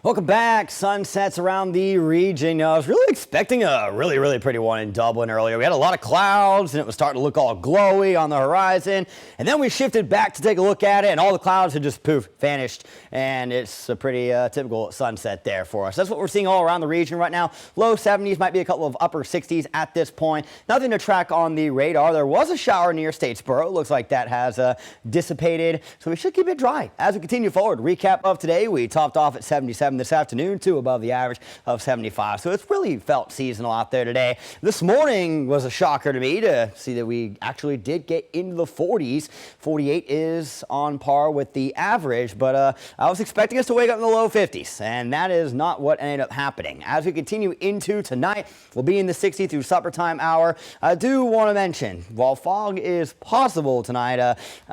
Welcome back. Sunsets around the region. I was really expecting a really pretty one in Dublin earlier. We had a lot of clouds and it was starting to look all glowy on the horizon. And then we shifted back to take a look at it and all the clouds had just poof, vanished. And it's a pretty typical sunset there for us. That's what we're seeing all around the region right now. Low 70s, might be a couple of upper 60s at this point. Nothing to track on the radar. There was a shower near Statesboro. Looks like that has dissipated. So we should keep it dry as we continue forward. Recap of today, we topped off at 77 this afternoon, too, above the average of 75. So it's really felt seasonal out there today. This morning was a shocker to me to see that we actually did get into the 40s. 48 is on par with the average, but I was expecting us to wake up in the low 50s, and that is not what ended up happening. As we continue into tonight, we'll be in the 60 through supper time hour. I do want to mention, while fog is possible tonight,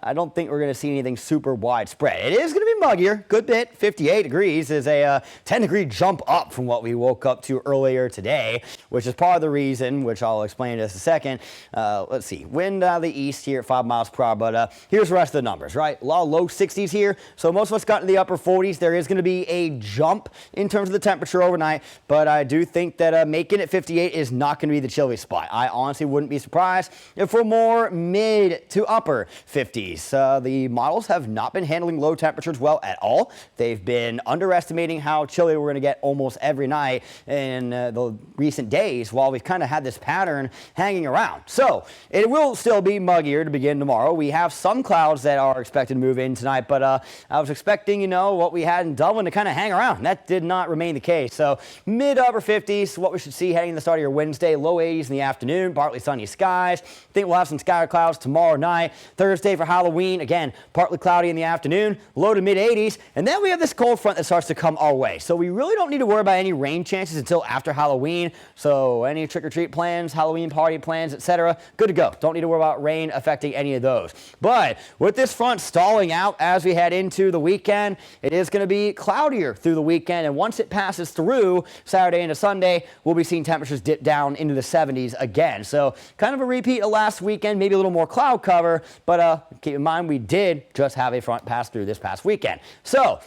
I don't think we're going to see anything super widespread. It is going to be muggier, good bit. 58 degrees is a 10-degree jump up from what we woke up to earlier today, which is part of the reason, which I'll explain in just a second. Let's see, wind out of the east here at 5 miles per hour, but here's the rest of the numbers, right? A lot of low 60s here, so most of us got into the upper 40s. There is going to be a jump in terms of the temperature overnight, but I do think that making it 58 is not going to be the chilly spot. I honestly wouldn't be surprised if we're more mid to upper 50s. The models have not been handling low temperatures well at all. They've been underestimating how chilly we're going to get almost every night in the recent days, while we've kind of had this pattern hanging around. So it will still be muggier to begin tomorrow. We have some clouds that are expected to move in tonight, but I was expecting, what we had in Dublin to kind of hang around. That did not remain the case. So mid to upper 50s, what we should see heading to the start of your Wednesday. Low 80s in the afternoon, partly sunny skies. Think we'll have some scattered clouds tomorrow night. Thursday for Halloween, again, partly cloudy in the afternoon, low to mid 80s. And then we have this cold front that starts to come our way. So we really don't need to worry about any rain chances until after Halloween. So any trick-or-treat plans, Halloween party plans, etc., good to go. Don't need to worry about rain affecting any of those. But with this front stalling out as we head into the weekend, it is going to be cloudier through the weekend. And once it passes through Saturday into Sunday, we'll be seeing temperatures dip down into the 70s again. So kind of a repeat of last weekend, maybe a little more cloud cover, but keep in mind we did just have a front pass through this past weekend. So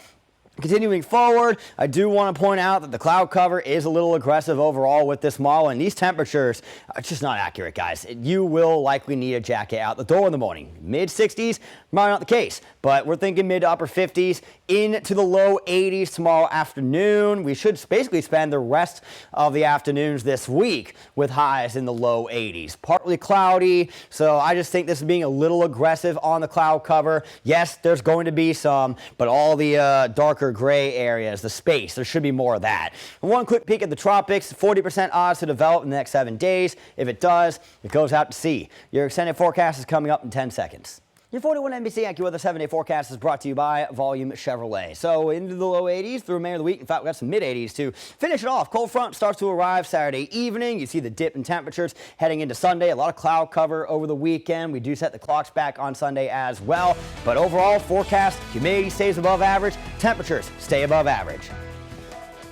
continuing forward, I do want to point out that the cloud cover is a little aggressive overall with this model, and these temperatures are just not accurate, guys. You will likely need a jacket out the door in the morning. Mid 60s, probably not the case, but we're thinking mid to upper 50s into the low 80s tomorrow afternoon. We should basically spend the rest of the afternoons this week with highs in the low 80s. Partly cloudy, so I just think this is being a little aggressive on the cloud cover. Yes, there's going to be some, but all the darker gray areas, the space, there should be more of that. And one quick peek at the tropics, 40% odds to develop in the next 7 days. If it does, it goes out to sea. Your extended forecast is coming up in 10 seconds. Your 41 NBC AccuWeather 7-day forecast is brought to you by Volume Chevrolet. So into the low 80s for the remainder of the week. In fact, we got some mid 80s to finish it off. Cold front starts to arrive Saturday evening. You see the dip in temperatures heading into Sunday. A lot of cloud cover over the weekend. We do set the clocks back on Sunday as well. But overall, forecast, humidity stays above average. Temperatures stay above average.